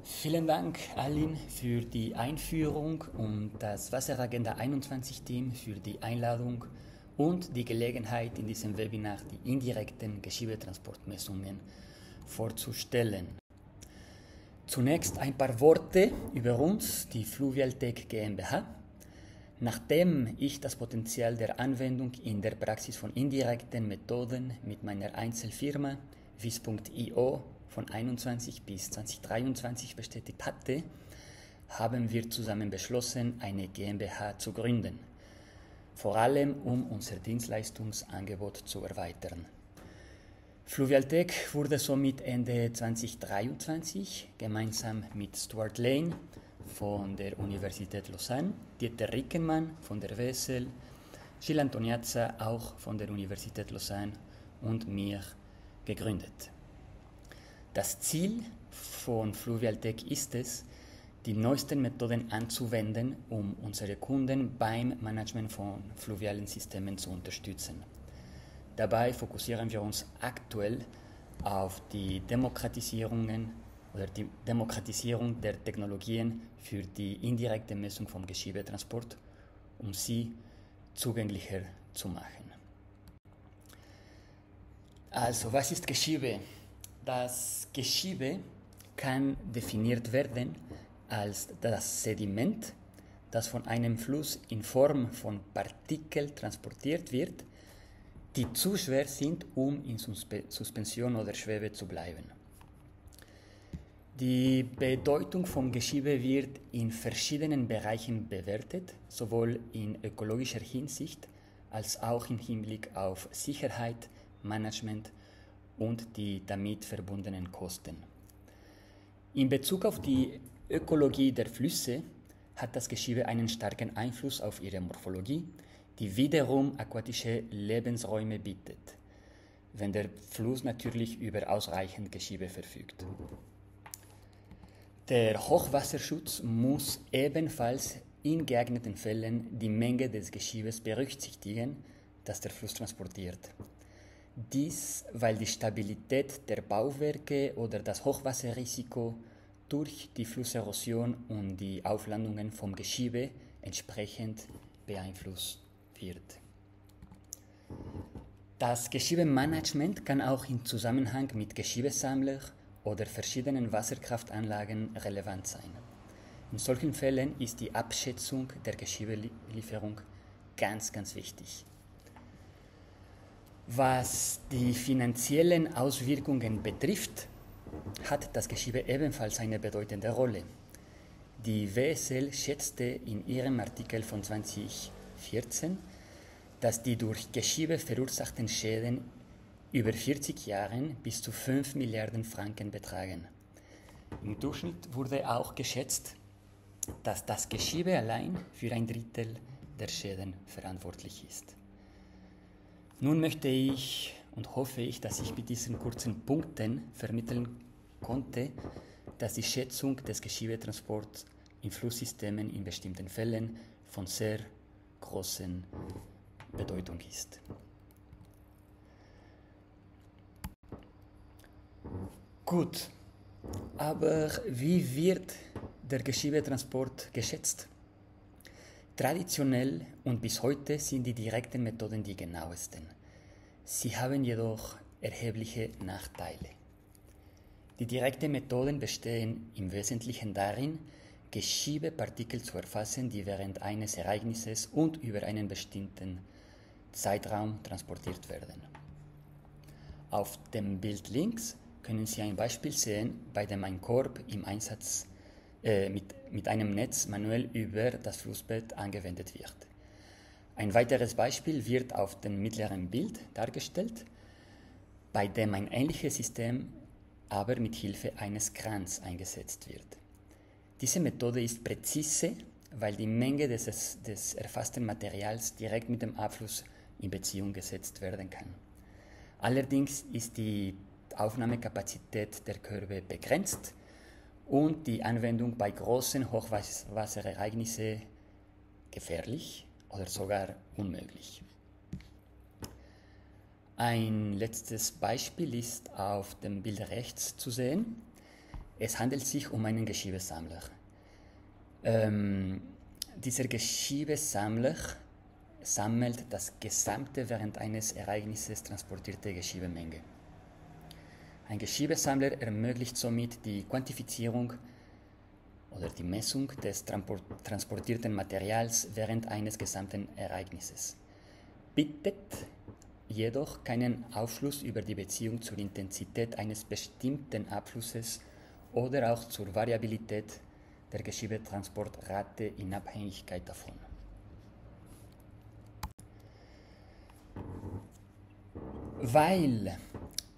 Vielen Dank, Aline, für die Einführung und das Wasseragenda 21-Team für die Einladung und die Gelegenheit, in diesem Webinar die indirekten Geschiebetransportmessungen vorzustellen. Zunächst ein paar Worte über uns, die Fluvialtech GmbH. Nachdem ich das Potenzial der Anwendung in der Praxis von indirekten Methoden mit meiner Einzelfirma vis.io von 21 bis 2023 bestätigt hatte, haben wir zusammen beschlossen, eine GmbH zu gründen, vor allem um unser Dienstleistungsangebot zu erweitern. Fluvialtech wurde somit Ende 2023 gemeinsam mit Stuart Lane von der Universität Lausanne, Dieter Rickenmann von der WSL, Gilles Antoniazza auch von der Universität Lausanne und mir gegründet. Das Ziel von Fluvialtech ist es, die neuesten Methoden anzuwenden, um unsere Kunden beim Management von fluvialen Systemen zu unterstützen. Dabei fokussieren wir uns aktuell auf die Demokratisierung der Technologien für die indirekte Messung vom Geschiebetransport, um sie zugänglicher zu machen. Also, was ist Geschiebe? Das Geschiebe kann definiert werden als das Sediment, das von einem Fluss in Form von Partikeln transportiert wird, die zu schwer sind, um in Suspension oder Schwebe zu bleiben. Die Bedeutung vom Geschiebe wird in verschiedenen Bereichen bewertet, sowohl in ökologischer Hinsicht als auch im Hinblick auf Sicherheit, Management und die damit verbundenen Kosten. In Bezug auf die Ökologie der Flüsse hat das Geschiebe einen starken Einfluss auf ihre Morphologie, die wiederum aquatische Lebensräume bietet, wenn der Fluss natürlich über ausreichend Geschiebe verfügt. Der Hochwasserschutz muss ebenfalls in geeigneten Fällen die Menge des Geschiebes berücksichtigen, das der Fluss transportiert. Dies, weil die Stabilität der Bauwerke oder das Hochwasserrisiko durch die Flusserosion und die Auflandungen vom Geschiebe entsprechend beeinflusst wird. Das Geschiebemanagement kann auch im Zusammenhang mit Geschiebesammlern oder verschiedenen Wasserkraftanlagen relevant sein. In solchen Fällen ist die Abschätzung der Geschiebelieferung ganz wichtig. Was die finanziellen Auswirkungen betrifft, hat das Geschiebe ebenfalls eine bedeutende Rolle. Die WSL schätzte in ihrem Artikel von 2014, dass die durch Geschiebe verursachten Schäden über 40 Jahren bis zu 5 Milliarden Franken betragen. Im Durchschnitt wurde auch geschätzt, dass das Geschiebe allein für ein Drittel der Schäden verantwortlich ist. Nun möchte ich und hoffe ich, dass ich mit diesen kurzen Punkten vermitteln konnte, dass die Schätzung des Geschiebetransports in Flusssystemen in bestimmten Fällen von sehr großer Bedeutung ist. Gut, aber wie wird der Geschiebetransport geschätzt? Traditionell und bis heute sind die direkten Methoden die genauesten. Sie haben jedoch erhebliche Nachteile. Die direkten Methoden bestehen im Wesentlichen darin, Geschiebepartikel zu erfassen, die während eines Ereignisses und über einen bestimmten Zeitraum transportiert werden. Auf dem Bild links können Sie ein Beispiel sehen, bei dem ein Korb im Einsatz mit einem Netz manuell über das Flussbett angewendet wird. Ein weiteres Beispiel wird auf dem mittleren Bild dargestellt, bei dem ein ähnliches System aber mit Hilfe eines Krans eingesetzt wird. Diese Methode ist präzise, weil die Menge des erfassten Materials direkt mit dem Abfluss in Beziehung gesetzt werden kann. Allerdings ist die Aufnahmekapazität der Körbe begrenzt und die Anwendung bei großen Hochwasserereignissen gefährlich oder sogar unmöglich. Ein letztes Beispiel ist auf dem Bild rechts zu sehen. Es handelt sich um einen Geschiebesammler. Dieser Geschiebesammler sammelt das gesamte während eines Ereignisses transportierte Geschiebemenge. Ein Geschiebesammler ermöglicht somit die Quantifizierung oder die Messung des transportierten Materials während eines gesamten Ereignisses, bietet jedoch keinen Aufschluss über die Beziehung zur Intensität eines bestimmten Abflusses oder auch zur Variabilität der Geschiebetransportrate in Abhängigkeit davon. Weil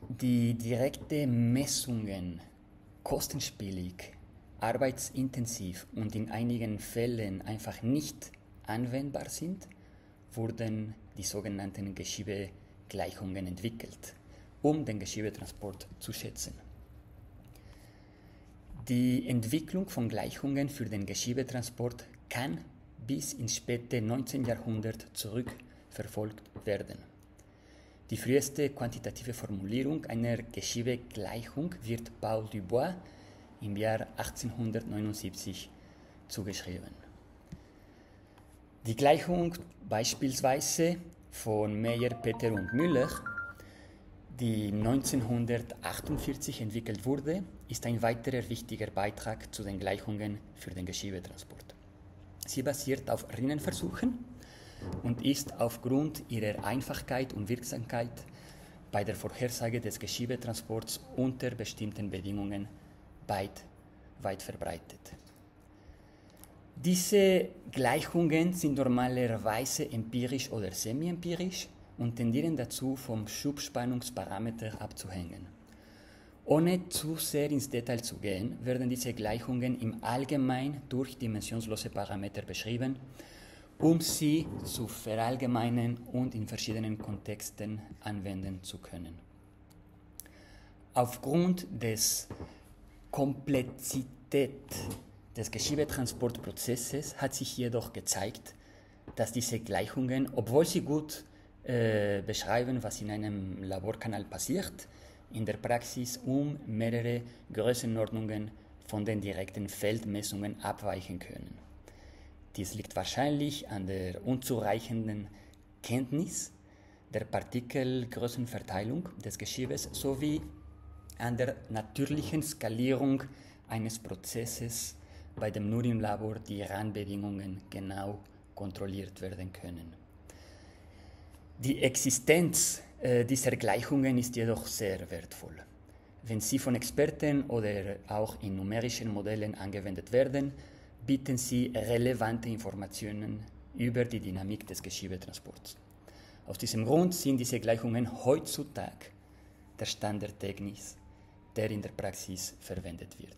die direkten Messungen kostenspielig, arbeitsintensiv und in einigen Fällen einfach nicht anwendbar sind, wurden die sogenannten Geschiebegleichungen entwickelt, um den Geschiebetransport zu schätzen. Die Entwicklung von Gleichungen für den Geschiebetransport kann bis ins späte 19. Jahrhundert zurückverfolgt werden. Die früheste quantitative Formulierung einer Geschiebegleichung wird Paul Dubois im Jahr 1879 zugeschrieben. Die Gleichung beispielsweise von Meyer, Peter und Müller, die 1948 entwickelt wurde, ist ein weiterer wichtiger Beitrag zu den Gleichungen für den Geschiebetransport. Sie basiert auf Rinnenversuchen und ist aufgrund ihrer Einfachkeit und Wirksamkeit bei der Vorhersage des Geschiebetransports unter bestimmten Bedingungen weit verbreitet. Diese Gleichungen sind normalerweise empirisch oder semi-empirisch und tendieren dazu, vom Schubspannungsparameter abzuhängen. Ohne zu sehr ins Detail zu gehen, werden diese Gleichungen im Allgemeinen durch dimensionslose Parameter beschrieben, um sie zu verallgemeinern und in verschiedenen Kontexten anwenden zu können. Aufgrund des Komplexität des Geschiebetransportprozesses hat sich jedoch gezeigt, dass diese Gleichungen, obwohl sie gut beschreiben, was in einem Laborkanal passiert, in der Praxis um mehrere Größenordnungen von den direkten Feldmessungen abweichen können. Dies liegt wahrscheinlich an der unzureichenden Kenntnis der Partikelgrößenverteilung des Geschiebes sowie an der natürlichen Skalierung eines Prozesses, bei dem nur im Labor die Randbedingungen genau kontrolliert werden können. Die Existenz dieser Gleichungen ist jedoch sehr wertvoll. Wenn sie von Experten oder auch in numerischen Modellen angewendet werden, bieten sie relevante Informationen über die Dynamik des Geschiebetransports. Aus diesem Grund sind diese Gleichungen heutzutage der Standardtechnik, der in der Praxis verwendet wird.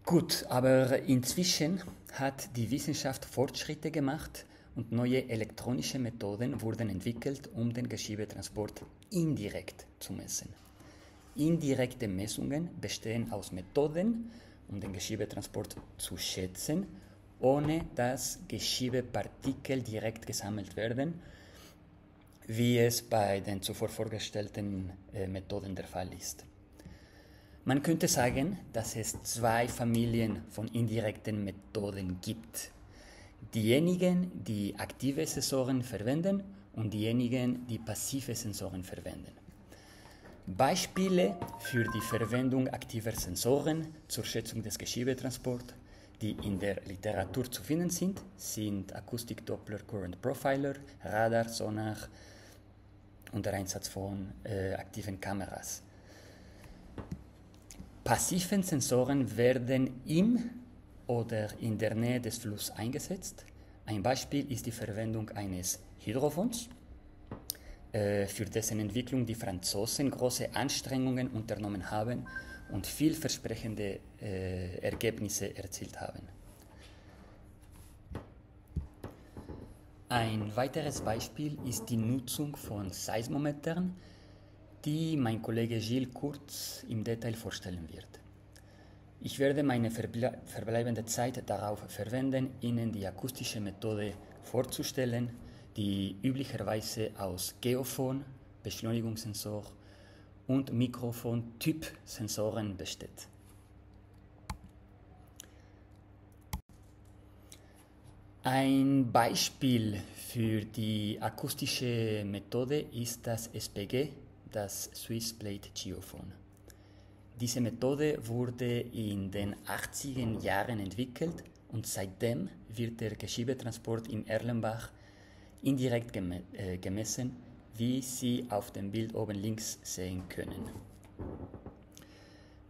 Gut, aber inzwischen hat die Wissenschaft Fortschritte gemacht und neue elektronische Methoden wurden entwickelt, um den Geschiebetransport indirekt zu messen. Indirekte Messungen bestehen aus Methoden, um den Geschiebetransport zu schätzen, ohne dass Geschiebepartikel direkt gesammelt werden, wie es bei den zuvor vorgestellten Methoden der Fall ist. Man könnte sagen, dass es zwei Familien von indirekten Methoden gibt. Diejenigen, die aktive Sensoren verwenden und diejenigen, die passive Sensoren verwenden. Beispiele für die Verwendung aktiver Sensoren zur Schätzung des Geschiebetransports, die in der Literatur zu finden sind Akustik-Doppler Current Profiler, Radar, Sonar und der Einsatz von aktiven Kameras. Passiven Sensoren werden im oder in der Nähe des Flusses eingesetzt. Ein Beispiel ist die Verwendung eines Hydrofons, für dessen Entwicklung die Franzosen große Anstrengungen unternommen haben und vielversprechende Ergebnisse erzielt haben. Ein weiteres Beispiel ist die Nutzung von Seismometern, die mein Kollege Gilles kurz im Detail vorstellen wird. Ich werde meine verbleibende Zeit darauf verwenden, Ihnen die akustische Methode vorzustellen, die üblicherweise aus Geophon, Beschleunigungssensor und Mikrofon-Typ-Sensoren besteht. Ein Beispiel für die akustische Methode ist das SPG, das Swiss Plate Geophone. Diese Methode wurde in den 80er Jahren entwickelt und seitdem wird der Geschiebetransport in Erlenbach indirekt gemessen, wie Sie auf dem Bild oben links sehen können.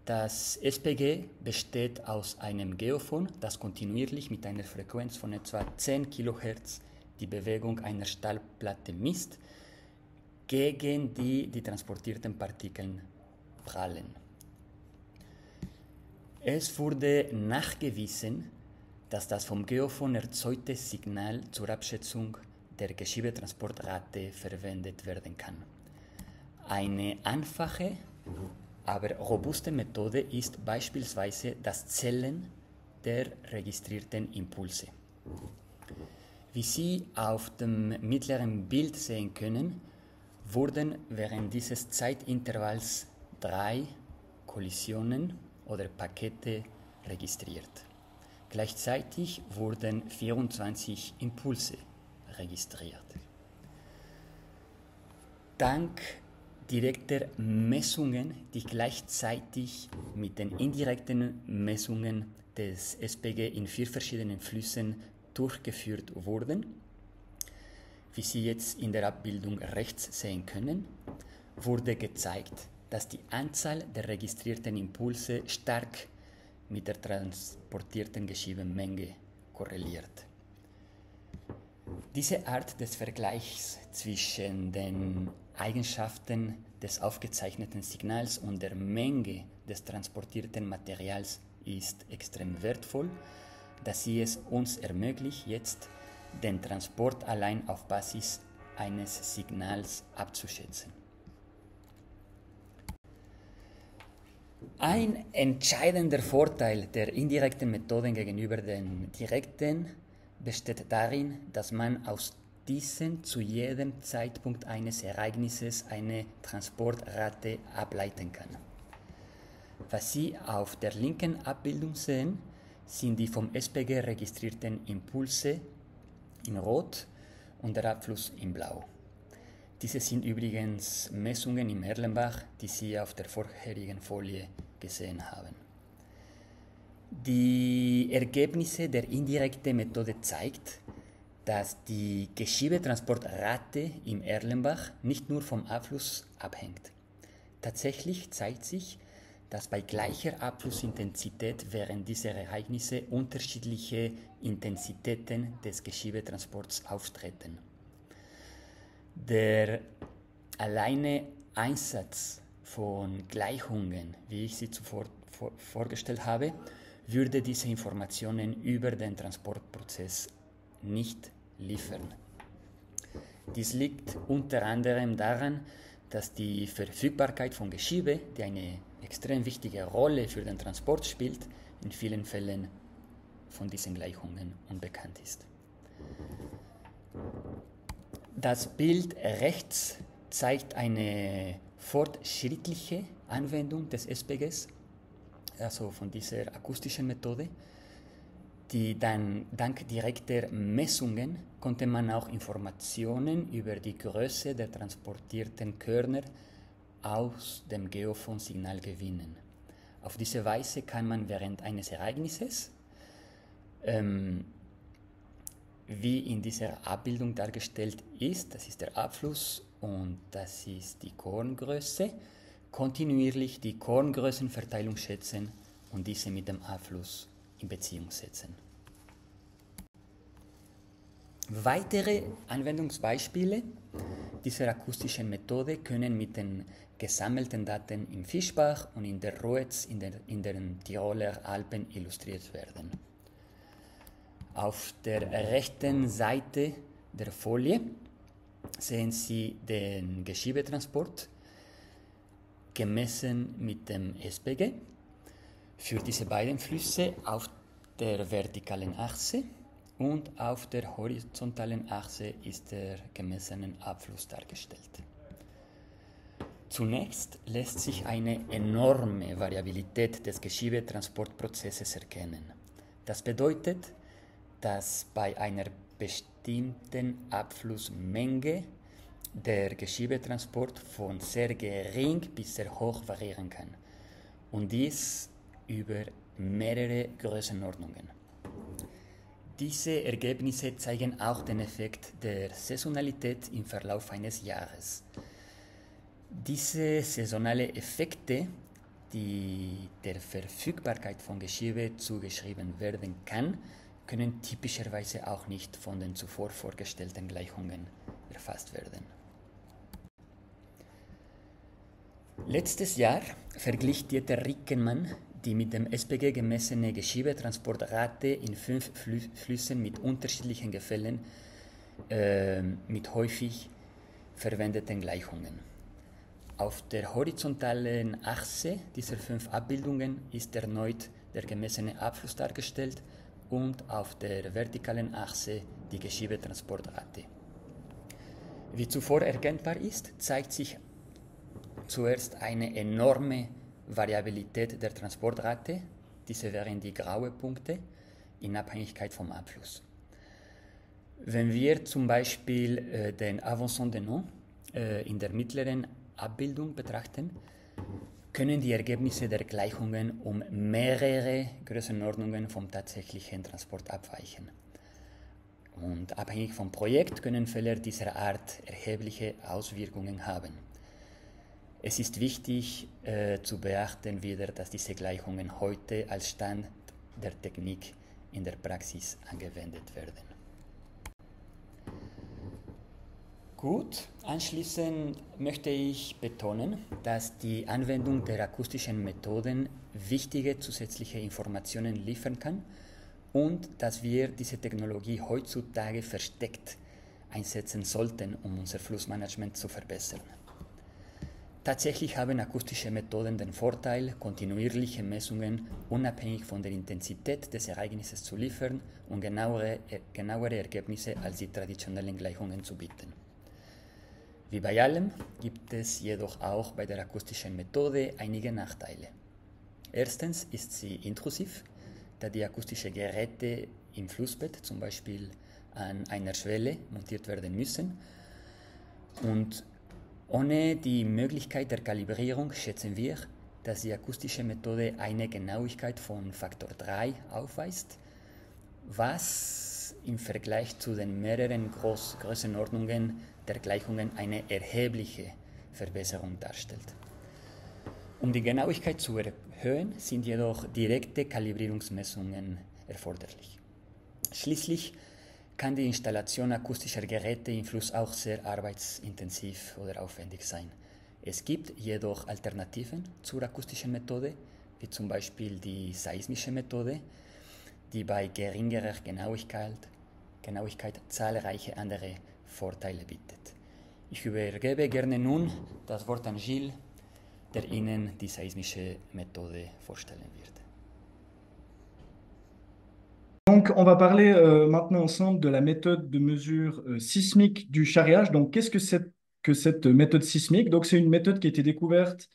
Das SPG besteht aus einem Geophon, das kontinuierlich mit einer Frequenz von etwa 10 kHz die Bewegung einer Stahlplatte misst, gegen die transportierten Partikeln prallen. Es wurde nachgewiesen, dass das vom Geophon erzeugte Signal zur Abschätzung der Geschiebetransportrate verwendet werden kann. Eine einfache, aber robuste Methode ist beispielsweise das Zählen der registrierten Impulse. Wie Sie auf dem mittleren Bild sehen können, wurden während dieses Zeitintervalls 3 Kollisionen oder Pakete registriert. Gleichzeitig wurden 24 Impulse registriert. Dank direkter Messungen, die gleichzeitig mit den indirekten Messungen des SPG in 4 verschiedenen Flüssen durchgeführt wurden, wie Sie jetzt in der Abbildung rechts sehen können, wurde gezeigt, dass die Anzahl der registrierten Impulse stark mit der transportierten Geschiebemenge korreliert. Diese Art des Vergleichs zwischen den Eigenschaften des aufgezeichneten Signals und der Menge des transportierten Materials ist extrem wertvoll, da sie es uns ermöglicht, jetzt den Transport allein auf Basis eines Signals abzuschätzen. Ein entscheidender Vorteil der indirekten Methoden gegenüber den direkten besteht darin, dass man aus diesen zu jedem Zeitpunkt eines Ereignisses eine Transportrate ableiten kann. Was Sie auf der linken Abbildung sehen, sind die vom SPG registrierten Impulse in Rot und der Abfluss in Blau. Diese sind übrigens Messungen im Erlenbach, die Sie auf der vorherigen Folie gesehen haben. Die Ergebnisse der indirekten Methode zeigt, dass die Geschiebetransportrate im Erlenbach nicht nur vom Abfluss abhängt. Tatsächlich zeigt sich, dass bei gleicher Abflussintensität während dieser Ereignisse unterschiedliche Intensitäten des Geschiebetransports auftreten. Der alleine Einsatz von Gleichungen, wie ich sie zuvor vorgestellt habe, würde diese Informationen über den Transportprozess nicht liefern. Dies liegt unter anderem daran, dass die Verfügbarkeit von Geschiebe, die eine extrem wichtige Rolle für den Transport spielt, in vielen Fällen von diesen Gleichungen unbekannt ist. Das Bild rechts zeigt eine fortschrittliche Anwendung des SPGs, also von dieser akustischen Methode. Dank direkter Messungen konnte man auch Informationen über die Größe der transportierten Körner aus dem Geophon-Signal gewinnen. Auf diese Weise kann man während eines Ereignisses, wie in dieser Abbildung dargestellt ist, das ist der Abfluss und das ist die Korngröße, kontinuierlich die Korngrößenverteilung schätzen und diese mit dem Abfluss in Beziehung setzen. Weitere Anwendungsbeispiele dieser akustischen Methode können mit den gesammelten Daten im Fischbach und in der Ruetz in den Tiroler Alpen illustriert werden. Auf der rechten Seite der Folie sehen Sie den Geschiebetransport gemessen mit dem SPG für diese beiden Flüsse auf der vertikalen Achse und auf der horizontalen Achse ist der gemessene Abfluss dargestellt. Zunächst lässt sich eine enorme Variabilität des Geschiebetransportprozesses erkennen. Das bedeutet, dass bei einer bestimmten Abflussmenge der Geschiebetransport von sehr gering bis sehr hoch variieren kann. Und dies über mehrere Größenordnungen. Diese Ergebnisse zeigen auch den Effekt der Saisonalität im Verlauf eines Jahres. Diese saisonalen Effekte, die der Verfügbarkeit von Geschiebe zugeschrieben werden kann, können typischerweise auch nicht von den zuvor vorgestellten Gleichungen erfasst werden. Letztes Jahr verglich Dieter Rickenmann die mit dem SPG gemessene Geschiebetransportrate in 5 Flüssen mit unterschiedlichen Gefällen mit häufig verwendeten Gleichungen. Auf der horizontalen Achse dieser 5 Abbildungen ist erneut der gemessene Abfluss dargestellt und auf der vertikalen Achse die Geschiebetransportrate. Wie zuvor erkennbar ist, zeigt sich zuerst eine enorme Variabilität der Transportrate, diese wären die grauen Punkte, in Abhängigkeit vom Abfluss. Wenn wir zum Beispiel den Avançon de Nant in der mittleren Abbildung betrachten, können die Ergebnisse der Gleichungen um mehrere Größenordnungen vom tatsächlichen Transport abweichen. Und abhängig vom Projekt können Fehler dieser Art erhebliche Auswirkungen haben. Es ist wichtig zu beachten wieder, dass diese Gleichungen heute als Stand der Technik in der Praxis angewendet werden. Gut, anschließend möchte ich betonen, dass die Anwendung der akustischen Methoden wichtige zusätzliche Informationen liefern kann und dass wir diese Technologie heutzutage versteckt einsetzen sollten, um unser Flussmanagement zu verbessern. Tatsächlich haben akustische Methoden den Vorteil, kontinuierliche Messungen unabhängig von der Intensität des Ereignisses zu liefern und genauere Ergebnisse als die traditionellen Gleichungen zu bieten. Wie bei allem gibt es jedoch auch bei der akustischen Methode einige Nachteile. Erstens ist sie intrusiv, da die akustischen Geräte im Flussbett zum Beispiel an einer Schwelle montiert werden müssen. Und ohne die Möglichkeit der Kalibrierung schätzen wir, dass die akustische Methode eine Genauigkeit von Faktor 3 aufweist, was im Vergleich zu den mehreren Größenordnungen der Gleichungen eine erhebliche Verbesserung darstellt. Um die Genauigkeit zu erhöhen, sind jedoch direkte Kalibrierungsmessungen erforderlich. Schließlich kann die Installation akustischer Geräte im Fluss auch sehr arbeitsintensiv oder aufwendig sein. Es gibt jedoch Alternativen zur akustischen Methode, wie zum Beispiel die seismische Methode, die bei geringerer Genauigkeit zahlreiche andere Vorteile bietet. Ich übergebe gerne nun das Wort an Gilles, der Ihnen die seismische Methode vorstellen wird. Donc, on va parler maintenant ensemble de la méthode de mesure sismique du charriage. Donc, qu'est-ce que cette méthode sismique? Donc, c'est une méthode qui a été découverte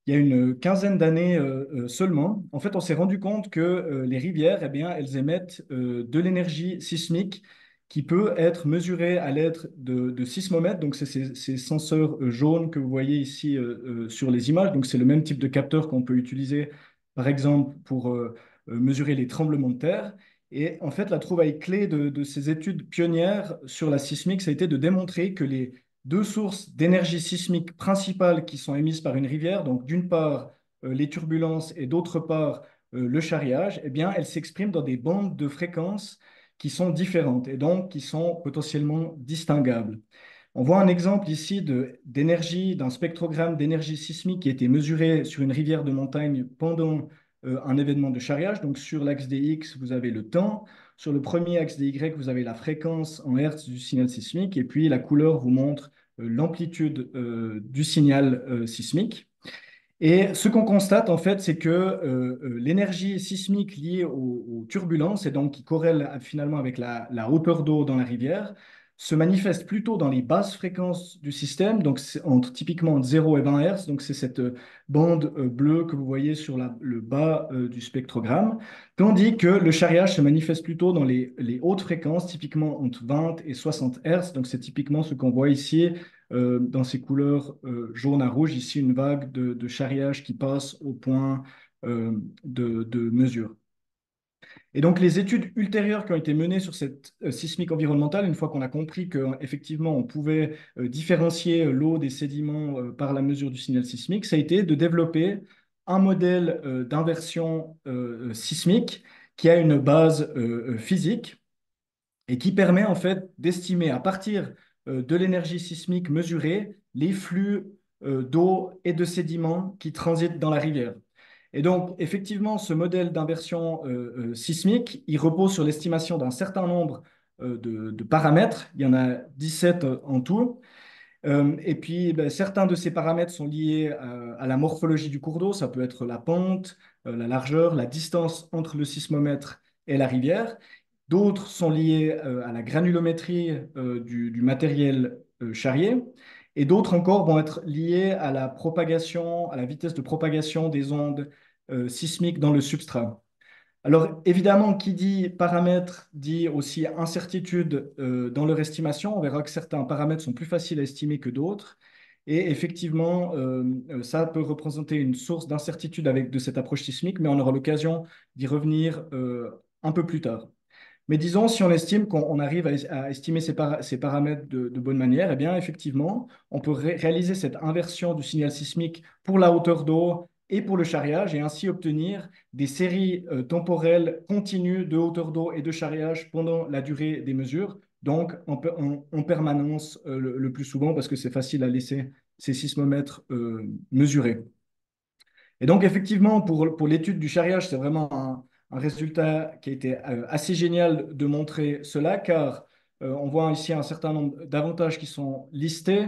il y a une quinzaine d'années seulement. En fait, on s'est rendu compte que les rivières, eh bien, elles émettent de l'énergie sismique qui peut être mesurée à l'aide de sismomètres. Donc, c'est ces senseurs jaunes que vous voyez ici sur les images. Donc, c'est le même type de capteur qu'on peut utiliser, par exemple, pour mesurer les tremblements de terre. Et en fait, la trouvaille clé de ces études pionnières sur la sismique, ça a été de démontrer que les 2 sources d'énergie sismique principales qui sont émises par une rivière, donc d'une part les turbulences et d'autre part le charriage, eh bien, elles s'expriment dans des bandes de fréquences qui sont différentes et donc qui sont potentiellement distinguables. On voit un exemple ici d'énergie, d'un spectrogramme d'énergie sismique qui a été mesuré sur une rivière de montagne pendant un événement de charriage. Donc, sur l'axe des X, vous avez le temps. Sur le premier axe des Y, vous avez la fréquence en Hertz du signal sismique. Et puis, la couleur vous montre l'amplitude du signal sismique. Et ce qu'on constate, en fait, c'est que l'énergie sismique liée aux turbulences, et donc qui corrèle finalement avec la hauteur d'eau dans la rivière, se manifeste plutôt dans les basses fréquences du système, donc c'est entre typiquement 0 et 20 Hz, donc c'est cette bande bleue que vous voyez sur le bas du spectrogramme, tandis que le charriage se manifeste plutôt dans les hautes fréquences, typiquement entre 20 et 60 Hz, donc c'est typiquement ce qu'on voit ici dans ces couleurs jaune à rouge, ici une vague de charriage qui passe au point de mesure. Et donc, les études ultérieures qui ont été menées sur cette sismique environnementale, une fois qu'on a compris qu'effectivement, on pouvait différencier l'eau des sédiments par la mesure du signal sismique, ça a été de développer un modèle d'inversion sismique qui a une base physique et qui permet en fait d'estimer à partir de l'énergie sismique mesurée les flux d'eau et de sédiments qui transitent dans la rivière. Et donc, effectivement, ce modèle d'inversion sismique, il repose sur l'estimation d'un certain nombre de paramètres. Il y en a 17 en tout. Et puis, ben, certains de ces paramètres sont liés à la morphologie du cours d'eau. Ça peut être la pente, la largeur, la distance entre le sismomètre et la rivière. D'autres sont liés à la granulométrie du matériel charrier. Et d'autres encore vont être liés à la propagation, à la vitesse de propagation des ondes sismiques dans le substrat. Alors, évidemment, qui dit paramètres dit aussi incertitude dans leur estimation. On verra que certains paramètres sont plus faciles à estimer que d'autres. Et effectivement, ça peut représenter une source d'incertitude avec de cette approche sismique, mais on aura l'occasion d'y revenir un peu plus tard. Mais disons, si on estime qu'on arrive à estimer ces paramètres de bonne manière, eh bien, effectivement, on peut réaliser cette inversion du signal sismique pour la hauteur d'eau et pour le charriage et ainsi obtenir des séries temporelles continues de hauteur d'eau et de charriage pendant la durée des mesures, donc en permanence le plus souvent parce que c'est facile à laisser ces sismomètres mesurer. Et donc, effectivement, pour l'étude du charriage, c'est vraiment un résultat qui a été assez génial de montrer cela, car on voit ici un certain nombre d'avantages qui sont listés.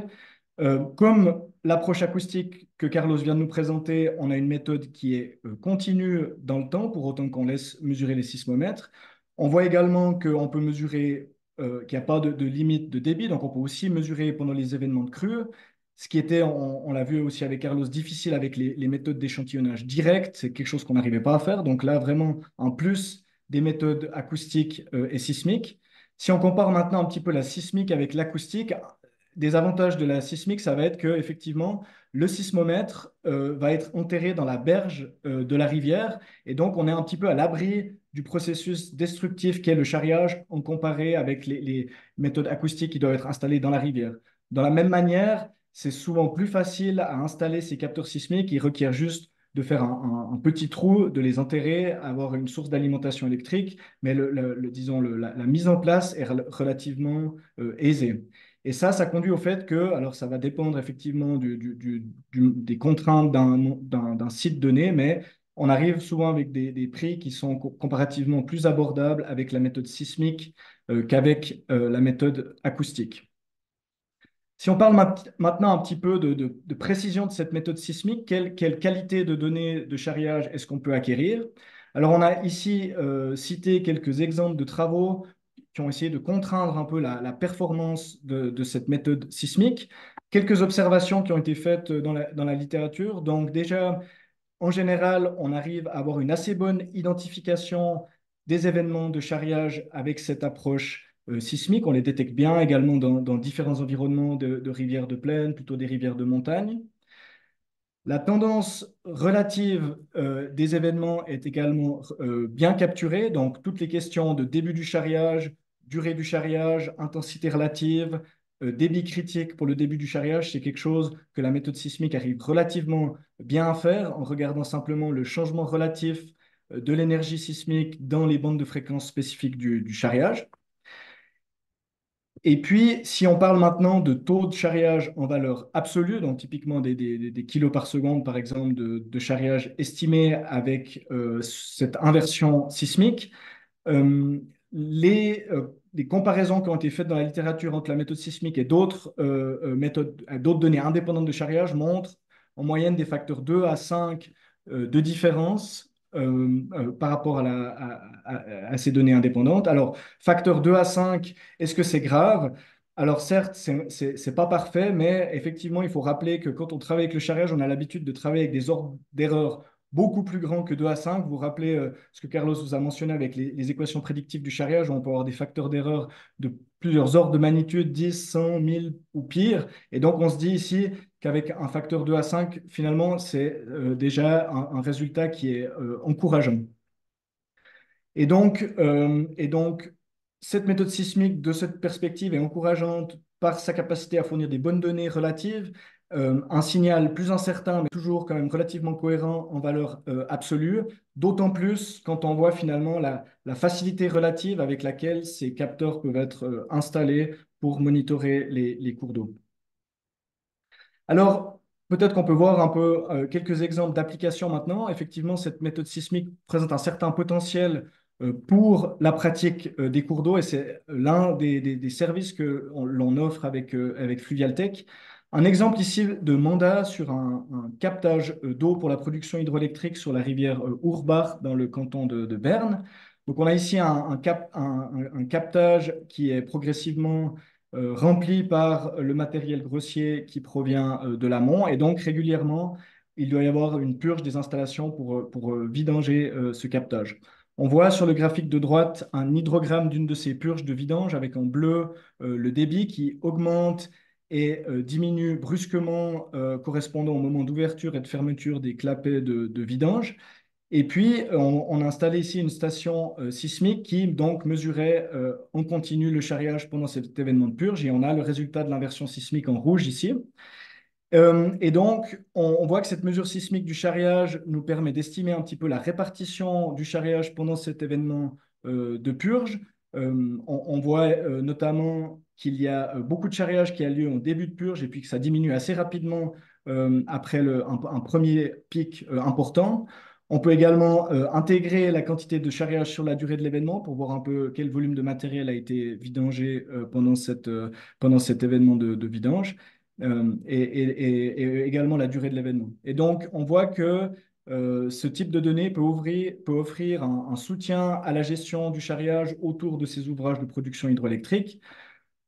Comme l'approche acoustique que Carlos vient de nous présenter, on a une méthode qui est continue dans le temps, pour autant qu'on laisse mesurer les sismomètres. On voit également qu'on peut mesurer, qu'il n'y a pas de limite de débit, donc on peut aussi mesurer pendant les événements de crue. Ce qui était, on l'a vu aussi avec Carlos, difficile avec les méthodes d'échantillonnage direct, c'est quelque chose qu'on n'arrivait pas à faire. Donc là, vraiment, en plus des méthodes acoustiques et sismiques. Si on compare maintenant un petit peu la sismique avec l'acoustique, des avantages de la sismique, ça va être que effectivement, le sismomètre va être enterré dans la berge de la rivière, et donc on est un petit peu à l'abri du processus destructif qu'est le charriage en comparé avec les méthodes acoustiques qui doivent être installées dans la rivière. Dans la même manière, c'est souvent plus facile à installer ces capteurs sismiques. Ils requièrent juste de faire un petit trou, de les enterrer, avoir une source d'alimentation électrique, mais disons, la mise en place est relativement aisée. Et ça conduit au fait que, alors ça va dépendre effectivement des contraintes d'un site donné, mais on arrive souvent avec des prix qui sont comparativement plus abordables avec la méthode sismique qu'avec la méthode acoustique. Si on parle maintenant un petit peu de précision de cette méthode sismique, quelle qualité de données de charriage est-ce qu'on peut acquérir? Alors, on a ici cité quelques exemples de travaux qui ont essayé de contraindre un peu la performance de cette méthode sismique. Quelques observations qui ont été faites dans la littérature. Donc, déjà, en général, on arrive à avoir une assez bonne identification des événements de charriage avec cette approche sismique. On les détecte bien également dans différents environnements de rivières de plaine, plutôt des rivières de montagne. La tendance relative des événements est également bien capturée. Donc, toutes les questions de début du charriage, durée du charriage, intensité relative, débit critique pour le début du charriage, c'est quelque chose que la méthode sismique arrive relativement bien à faire en regardant simplement le changement relatif de l'énergie sismique dans les bandes de fréquences spécifiques du charriage. Et puis, si on parle maintenant de taux de charriage en valeur absolue, donc typiquement des kilos par seconde, par exemple, de charriage estimé avec cette inversion sismique, euh, les comparaisons qui ont été faites dans la littérature entre la méthode sismique et d'autres méthodes, d'autres données indépendantes de charriage montrent en moyenne des facteurs 2 à 5 de différence par rapport à ces données indépendantes. Alors, facteur 2 à 5, est-ce que c'est grave? Alors certes, c'est pas parfait, mais effectivement, il faut rappeler que quand on travaille avec le charriage, on a l'habitude de travailler avec des ordres d'erreur beaucoup plus grands que 2 à 5. Vous vous rappelez ce que Carlos vous a mentionné avec les équations prédictives du charriage, où on peut avoir des facteurs d'erreur de plusieurs ordres de magnitude, 10, 100, 1000 ou pire. Et donc, on se dit ici qu'avec un facteur 2 à 5, finalement, c'est déjà un résultat qui est encourageant. Et donc, cette méthode sismique, de cette perspective, est encourageante par sa capacité à fournir des bonnes données relatives, un signal plus incertain, mais toujours quand même relativement cohérent en valeur absolue, d'autant plus quand on voit finalement la facilité relative avec laquelle ces capteurs peuvent être installés pour monitorer les cours d'eau. Alors, peut-être qu'on peut voir un peu quelques exemples d'applications maintenant. Effectivement, cette méthode sismique présente un certain potentiel pour la pratique des cours d'eau et c'est l'un des services que l'on offre avec Fluvialtech. Un exemple ici de mandat sur un captage d'eau pour la production hydroélectrique sur la rivière Ourbach dans le canton de Berne. Donc, on a ici un captage qui est progressivement rempli par le matériel grossier qui provient de l'amont. Et donc, régulièrement, il doit y avoir une purge des installations pour vidanger ce captage. On voit sur le graphique de droite un hydrogramme d'une de ces purges de vidange avec en bleu le débit qui augmente et diminue brusquement correspondant au moment d'ouverture et de fermeture des clapets de vidange. Et puis, on a installé ici une station sismique qui donc mesurait en continu le charriage pendant cet événement de purge. Et on a le résultat de l'inversion sismique en rouge ici. Et donc, on voit que cette mesure sismique du charriage nous permet d'estimer un petit peu la répartition du charriage pendant cet événement de purge. On voit notamment qu'il y a beaucoup de charriage qui a lieu en début de purge et puis que ça diminue assez rapidement après un premier pic important. On peut également intégrer la quantité de charriage sur la durée de l'événement pour voir un peu quel volume de matériel a été vidangé pendant cet événement de vidange et également la durée de l'événement. Et donc, on voit que ce type de données peut offrir un soutien à la gestion du charriage autour de ces ouvrages de production hydroélectrique.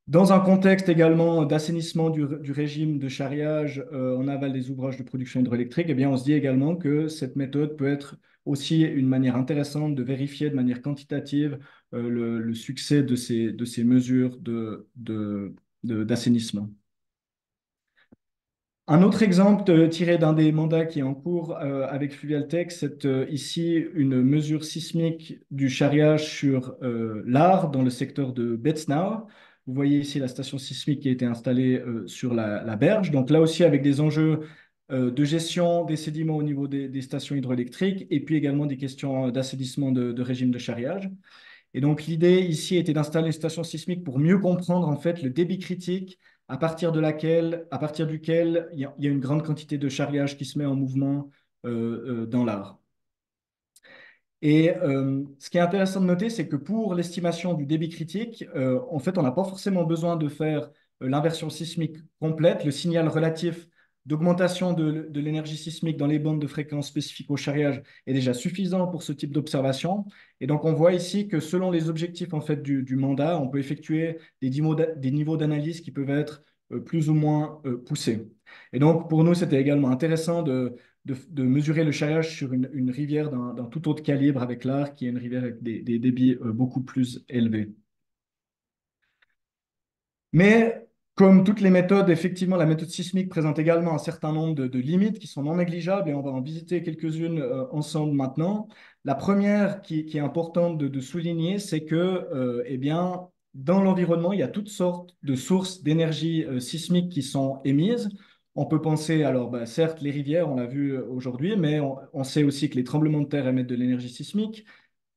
Dans un contexte également d'assainissement du régime de charriage en aval des ouvrages de production hydroélectrique, eh bien, on se dit également que cette méthode peut être aussi une manière intéressante de vérifier de manière quantitative le succès de ces mesures d'assainissement. Un autre exemple tiré d'un des mandats qui est en cours avec Fluvialtech, c'est ici une mesure sismique du charriage sur l'Ar dans le secteur de Betznau. Vous voyez ici la station sismique qui a été installée sur la berge. Donc là aussi avec des enjeux de gestion des sédiments au niveau des stations hydroélectriques et puis également des questions d'assainissement de régime de charriage. Et donc, l'idée ici était d'installer une station sismique pour mieux comprendre en fait le débit critique à partir duquel il y a une grande quantité de charriage qui se met en mouvement dans l'art. Et ce qui est intéressant de noter, c'est que pour l'estimation du débit critique, en fait, on n'a pas forcément besoin de faire l'inversion sismique complète. Le signal relatif d'augmentation de l'énergie sismique dans les bandes de fréquences spécifiques au charriage est déjà suffisant pour ce type d'observation. Et donc, on voit ici que selon les objectifs en fait, du mandat, on peut effectuer des niveaux d'analyse qui peuvent être plus ou moins poussés. Et donc, pour nous, c'était également intéressant de mesurer le charriage sur une rivière d'un tout autre calibre avec l'Ar, qui est une rivière avec des débits beaucoup plus élevés. Mais comme toutes les méthodes, effectivement, la méthode sismique présente également un certain nombre de limites qui sont non négligeables et on va en visiter quelques-unes ensemble maintenant. La première qui est importante de souligner, c'est que, eh bien, dans l'environnement, il y a toutes sortes de sources d'énergie sismique qui sont émises. On peut penser, alors, bah, certes, les rivières, on l'a vu aujourd'hui, mais on sait aussi que les tremblements de terre émettent de l'énergie sismique,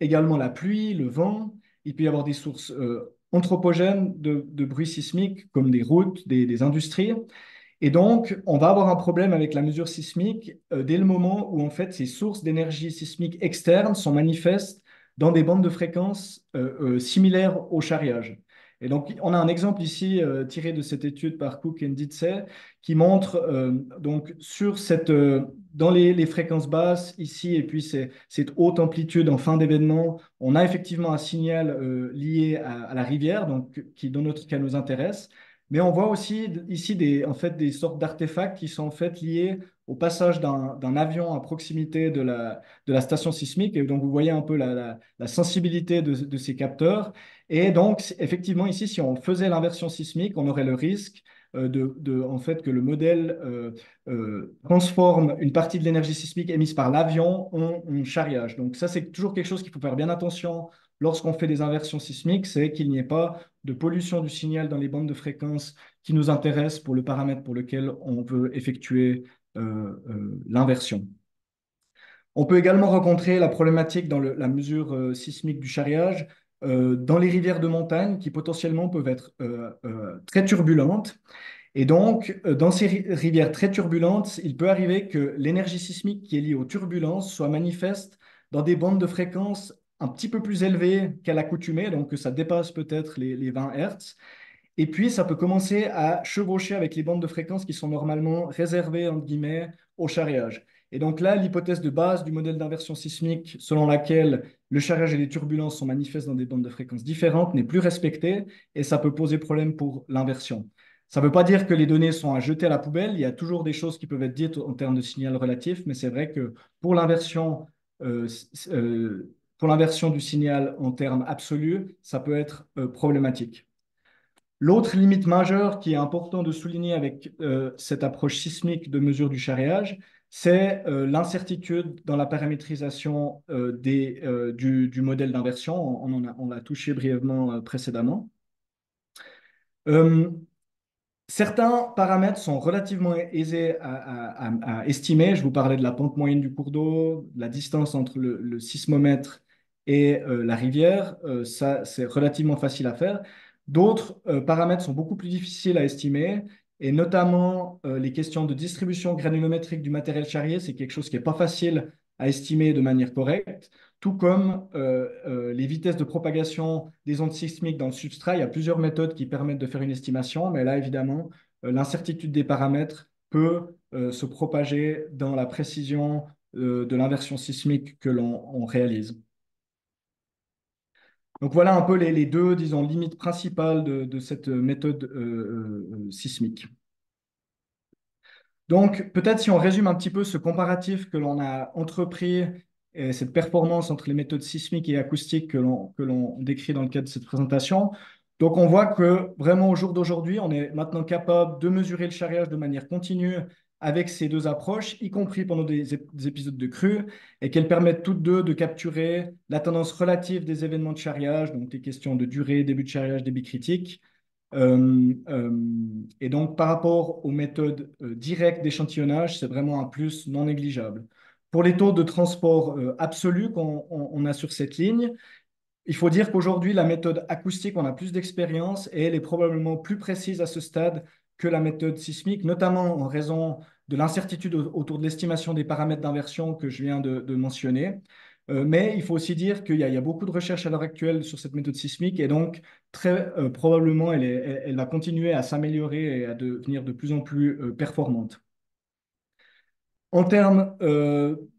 également la pluie, le vent. Il peut y avoir des sources anthropogènes de bruit sismique, comme des routes, des industries. Et donc, on va avoir un problème avec la mesure sismique dès le moment où, en fait, ces sources d'énergie sismique externes sont manifestes dans des bandes de fréquences similaires au charriage. Et donc, on a un exemple ici tiré de cette étude par Cook et Nditse qui montre donc sur dans les fréquences basses ici et puis cette haute amplitude en fin d'événement, on a effectivement un signal lié à la rivière, donc qui dans notre cas nous intéresse. Mais on voit aussi ici en fait, des sortes d'artefacts qui sont en fait liés au passage d'un avion à proximité de la station sismique. Et donc, vous voyez un peu la sensibilité de ces capteurs. Et donc, effectivement, ici, si on faisait l'inversion sismique, on aurait le risque en fait, que le modèle transforme une partie de l'énergie sismique émise par l'avion en charriage. Donc, ça, c'est toujours quelque chose qu'il faut faire bien attention lorsqu'on fait des inversions sismiques, c'est qu'il n'y ait pas de pollution du signal dans les bandes de fréquences qui nous intéressent pour le paramètre pour lequel on veut effectuer l'inversion. On peut également rencontrer la problématique dans la mesure sismique du charriage dans les rivières de montagne qui potentiellement peuvent être très turbulentes. Et donc, dans ces rivières très turbulentes, il peut arriver que l'énergie sismique qui est liée aux turbulences soit manifeste dans des bandes de fréquences un petit peu plus élevées qu'à l'accoutumée, donc que ça dépasse peut-être les 20 Hertz. Et puis, ça peut commencer à chevaucher avec les bandes de fréquences qui sont normalement réservées, entre guillemets, au charriage. Et donc là, l'hypothèse de base du modèle d'inversion sismique, selon laquelle le charriage et les turbulences sont manifestes dans des bandes de fréquences différentes, n'est plus respectée et ça peut poser problème pour l'inversion. Ça ne veut pas dire que les données sont à jeter à la poubelle. Il y a toujours des choses qui peuvent être dites en termes de signal relatif, mais c'est vrai que pour l'inversion, euh, pour l'inversion du signal en termes absolus, ça peut être problématique. L'autre limite majeure qui est important de souligner avec cette approche sismique de mesure du charriage, c'est l'incertitude dans la paramétrisation du modèle d'inversion. On l'a touché brièvement précédemment. Euh, Certains paramètres sont relativement aisés à estimer. Je vous parlais de la pente moyenne du cours d'eau, la distance entre le sismomètre et la rivière. Ça, c'est relativement facile à faire. D'autres paramètres sont beaucoup plus difficiles à estimer, et notamment les questions de distribution granulométrique du matériel charrier. C'est quelque chose qui n'est pas facile à estimer de manière correcte, tout comme les vitesses de propagation des ondes sismiques dans le substrat. Il y a plusieurs méthodes qui permettent de faire une estimation, mais là, évidemment, l'incertitude des paramètres peut se propager dans la précision de l'inversion sismique que l'on réalise. Donc voilà un peu les deux, disons, limites principales de cette méthode sismique. Donc, peut-être si on résume un petit peu ce comparatif que l'on a entrepris et cette performance entre les méthodes sismiques et acoustiques que l'on décrit dans le cadre de cette présentation. Donc, on voit que vraiment au jour d'aujourd'hui, on est maintenant capable de mesurer le charriage de manière continue avec ces deux approches, y compris pendant des épisodes de crue, et qu'elles permettent toutes deux de capturer la tendance relative des événements de charriage, donc des questions de durée, début de charriage, débit critique, et donc, par rapport aux méthodes directes d'échantillonnage, c'est vraiment un plus non négligeable. Pour les taux de transport absolus qu'on a sur cette ligne, il faut dire qu'aujourd'hui, la méthode acoustique, on a plus d'expérience et elle est probablement plus précise à ce stade que la méthode sismique, notamment en raison de l'incertitude autour de l'estimation des paramètres d'inversion que je viens de mentionner. Mais il faut aussi dire qu'il y a beaucoup de recherches à l'heure actuelle sur cette méthode sismique et donc très probablement elle va continuer à s'améliorer et à devenir de plus en plus performante. En termes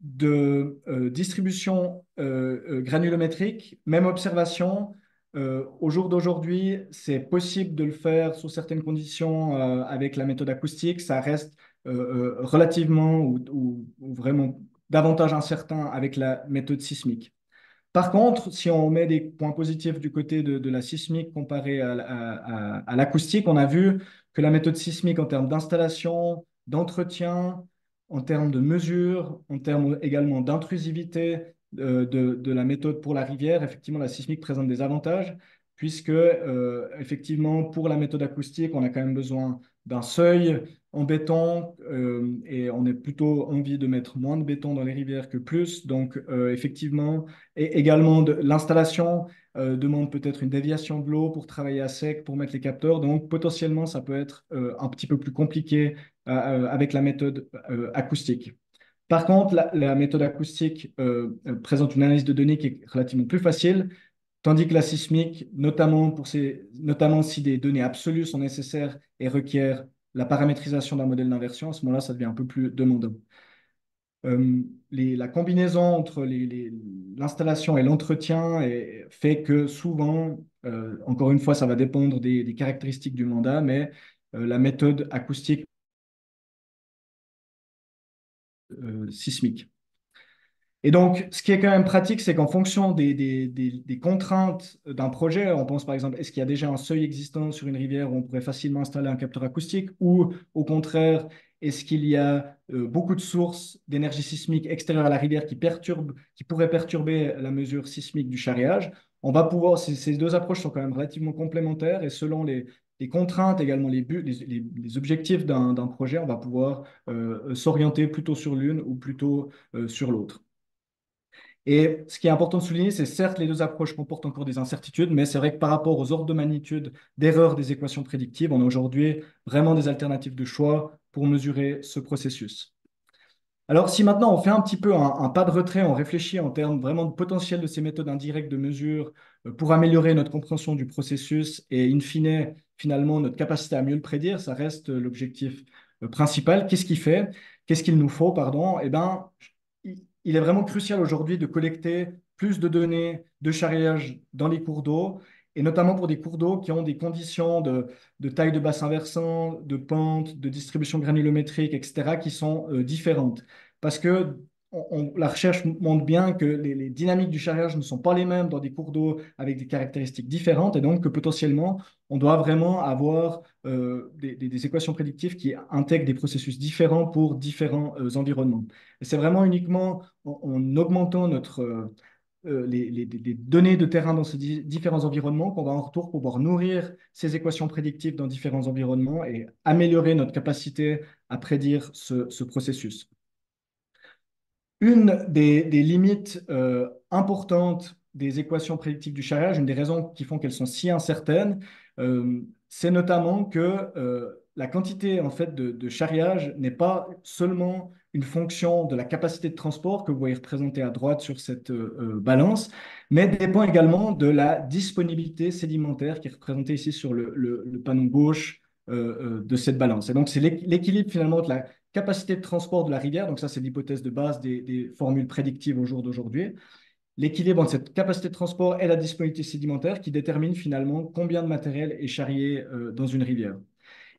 de distribution granulométrique, même observation. Au jour d'aujourd'hui, c'est possible de le faire sous certaines conditions avec la méthode acoustique. Ça reste relativement ou vraiment davantage incertain avec la méthode sismique. Par contre, si on met des points positifs du côté de la sismique comparé à l'acoustique, on a vu que la méthode sismique en termes d'installation, d'entretien, en termes de mesure, en termes également d'intrusivité de la méthode pour la rivière, effectivement, la sismique présente des avantages, puisque effectivement, pour la méthode acoustique, on a quand même besoin d'un seuil en béton et on est plutôt envie de mettre moins de béton dans les rivières que plus. Donc, effectivement, et également, l'installation demande peut-être une déviation de l'eau pour travailler à sec, pour mettre les capteurs. Donc, potentiellement, ça peut être un petit peu plus compliqué avec la méthode acoustique. Par contre, la méthode acoustique présente une analyse de données qui est relativement plus facile. Tandis que la sismique, notamment si des données absolues sont nécessaires et requièrent la paramétrisation d'un modèle d'inversion, à ce moment-là, ça devient un peu plus demandant. La combinaison entre l'installation et l'entretien fait que souvent, encore une fois, ça va dépendre des caractéristiques du mandat, mais la méthode acoustique sismique. Et donc, ce qui est quand même pratique, c'est qu'en fonction des contraintes d'un projet, on pense par exemple, est-ce qu'il y a déjà un seuil existant sur une rivière où on pourrait facilement installer un capteur acoustique, ou au contraire, est-ce qu'il y a beaucoup de sources d'énergie sismique extérieure à la rivière qui pourraient perturber la mesure sismique du charriage? On va pouvoir, ces deux approches sont quand même relativement complémentaires et selon les contraintes, également les buts, les objectifs d'un projet, on va pouvoir s'orienter plutôt sur l'une ou plutôt sur l'autre. Et ce qui est important de souligner, c'est certes les deux approches comportent encore des incertitudes, mais c'est vrai que par rapport aux ordres de magnitude d'erreur des équations prédictives, on a aujourd'hui vraiment des alternatives de choix pour mesurer ce processus. Alors, si maintenant on fait un petit peu un pas de retrait, on réfléchit en termes vraiment de potentiel de ces méthodes indirectes de mesure pour améliorer notre compréhension du processus et in fine, finalement, notre capacité à mieux le prédire, ça reste l'objectif principal. Qu'est-ce qui fait? Qu'est-ce qu'il nous faut, pardon? Eh bien, il est vraiment crucial aujourd'hui de collecter plus de données de charriage dans les cours d'eau, et notamment pour des cours d'eau qui ont des conditions de taille de bassin versant, de pente, de distribution granulométrique, etc., qui sont différentes. Parce que la recherche montre bien que les dynamiques du charriage ne sont pas les mêmes dans des cours d'eau avec des caractéristiques différentes, et donc que potentiellement, on doit vraiment avoir des équations prédictives qui intègrent des processus différents pour différents environnements. Et c'est vraiment uniquement en augmentant les données de terrain dans ces différents environnements qu'on va en retour pouvoir nourrir ces équations prédictives dans différents environnements et améliorer notre capacité à prédire ce processus. Une des limites importantes des équations prédictives du charriage, une des raisons qui font qu'elles sont si incertaines, c'est notamment que la quantité en fait de charriage n'est pas seulement une fonction de la capacité de transport que vous voyez représentée à droite sur cette balance, mais dépend également de la disponibilité sédimentaire qui est représentée ici sur le panneau gauche de cette balance. Et donc, c'est l'équilibre finalement de la capacité de transport de la rivière, donc ça c'est l'hypothèse de base des formules prédictives au jour d'aujourd'hui, l'équilibre entre cette capacité de transport et la disponibilité sédimentaire qui détermine finalement combien de matériel est charrié dans une rivière.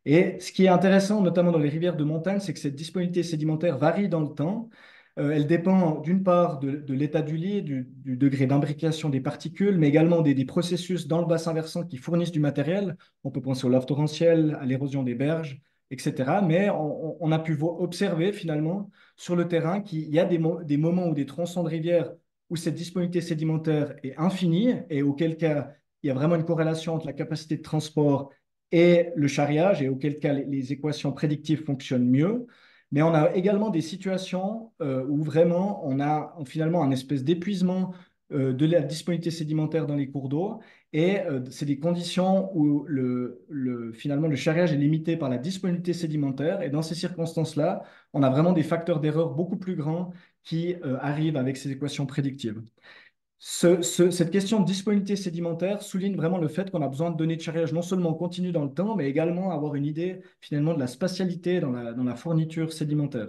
Et ce qui est intéressant, notamment dans les rivières de montagne, c'est que cette disponibilité sédimentaire varie dans le temps. Elle dépend d'une part de l'état du lit, du degré d'imbrication des particules, mais également des processus dans le bassin versant qui fournissent du matériel. On peut penser au lave torrentiel, à l'érosion des berges, etc. Mais on a pu observer finalement sur le terrain qu'il y a des moments ou des tronçons de rivière où cette disponibilité sédimentaire est infinie et auquel cas il y a vraiment une corrélation entre la capacité de transport et le charriage, et auquel cas les équations prédictives fonctionnent mieux. Mais on a également des situations où vraiment on a finalement un espèce d'épuisement de la disponibilité sédimentaire dans les cours d'eau. Et c'est des conditions où finalement le charriage est limité par la disponibilité sédimentaire. Et dans ces circonstances-là, on a vraiment des facteurs d'erreur beaucoup plus grands qui arrivent avec ces équations prédictives. Cette question de disponibilité sédimentaire souligne vraiment le fait qu'on a besoin de données de charriage non seulement continues dans le temps, mais également avoir une idée finalement de la spatialité dans la fourniture sédimentaire.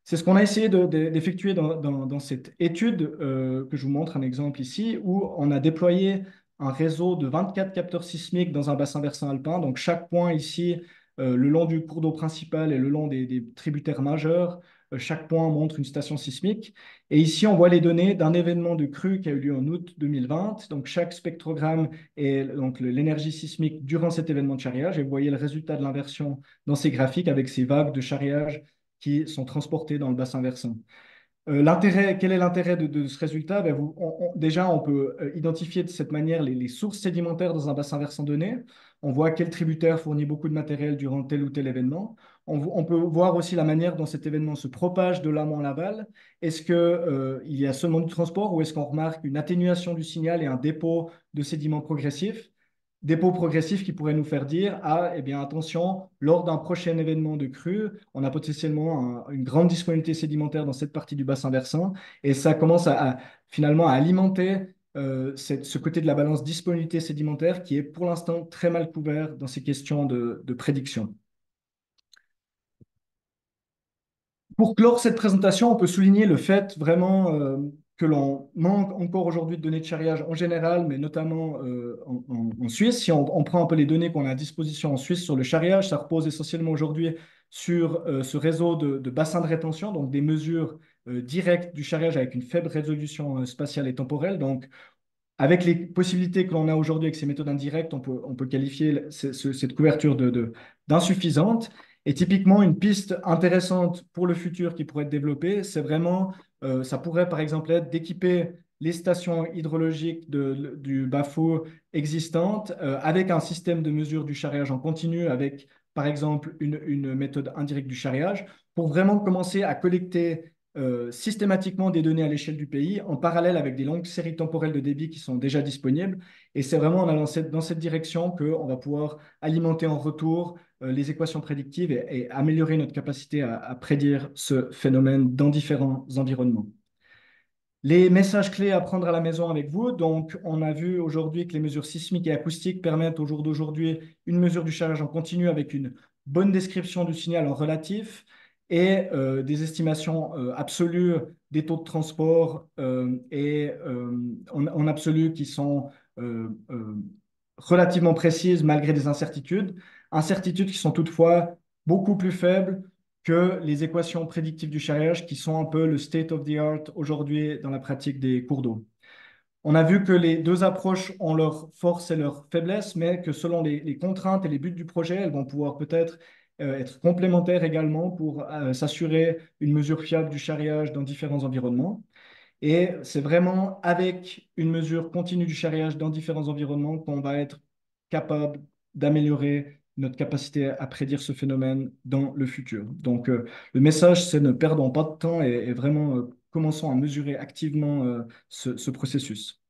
C'est ce qu'on a essayé d'effectuer dans cette étude que je vous montre un exemple ici, où on a déployé un réseau de 24 capteurs sismiques dans un bassin versant alpin. Donc chaque point ici, le long du cours d'eau principal et le long des tributaires majeurs, chaque point montre une station sismique. Et ici, on voit les données d'un événement de crue qui a eu lieu en août 2020. Donc chaque spectrogramme est donc l'énergie sismique durant cet événement de charriage. Et vous voyez le résultat de l'inversion dans ces graphiques avec ces vagues de charriage qui sont transportés dans le bassin versant. Quel est l'intérêt de ce résultat? Ben, déjà, on peut identifier de cette manière les sources sédimentaires dans un bassin versant donné. On voit quel tributaire fournit beaucoup de matériel durant tel ou tel événement. On peut voir aussi la manière dont cet événement se propage de l'amont à l'aval. Est-ce qu'il y a seulement du transport ou est-ce qu'on remarque une atténuation du signal et un dépôt de sédiments progressifs? Dépôt progressif qui pourrait nous faire dire, ah, eh bien, attention, lors d'un prochain événement de crue, on a potentiellement une grande disponibilité sédimentaire dans cette partie du bassin versant, et ça commence finalement à alimenter ce côté de la balance disponibilité sédimentaire qui est pour l'instant très mal couvert dans ces questions de prédiction. Pour clore cette présentation, on peut souligner le fait vraiment que l'on manque encore aujourd'hui de données de charriage en général, mais notamment en Suisse. Si on prend un peu les données qu'on a à disposition en Suisse sur le charriage, ça repose essentiellement aujourd'hui sur ce réseau de bassins de rétention, donc des mesures directes du charriage avec une faible résolution spatiale et temporelle. Donc, avec les possibilités que l'on a aujourd'hui avec ces méthodes indirectes, on peut qualifier cette couverture d'insuffisante. Et typiquement, une piste intéressante pour le futur qui pourrait être développée, c'est vraiment, ça pourrait par exemple être d'équiper les stations hydrologiques du Bafo existantes avec un système de mesure du charriage en continu, avec par exemple une méthode indirecte du charriage, pour vraiment commencer à collecter systématiquement des données à l'échelle du pays, en parallèle avec des longues séries temporelles de débit qui sont déjà disponibles. Et c'est vraiment en allant dans cette direction qu'on va pouvoir alimenter en retour les équations prédictives et améliorer notre capacité à prédire ce phénomène dans différents environnements. Les messages clés à prendre à la maison avec vous. Donc, on a vu aujourd'hui que les mesures sismiques et acoustiques permettent au jour d'aujourd'hui une mesure du charge en continu avec une bonne description du signal en relatif et des estimations absolues des taux de transport et en absolu qui sont relativement précises malgré des incertitudes. Incertitudes qui sont toutefois beaucoup plus faibles que les équations prédictives du charriage qui sont un peu le state of the art aujourd'hui dans la pratique des cours d'eau. On a vu que les deux approches ont leurs forces et leurs faiblesses, mais que selon les contraintes et les buts du projet, elles vont pouvoir peut-être être complémentaires également pour s'assurer une mesure fiable du charriage dans différents environnements. Et c'est vraiment avec une mesure continue du charriage dans différents environnements qu'on va être capable d'améliorer notre capacité à prédire ce phénomène dans le futur. Donc, le message, c'est ne perdons pas de temps et vraiment commençons à mesurer activement ce processus.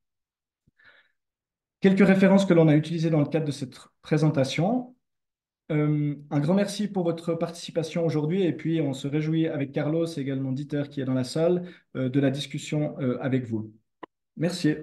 Quelques références que l'on a utilisées dans le cadre de cette présentation. Un grand merci pour votre participation aujourd'hui et puis on se réjouit avec Carlos et également Dieter qui est dans la salle de la discussion avec vous. Merci.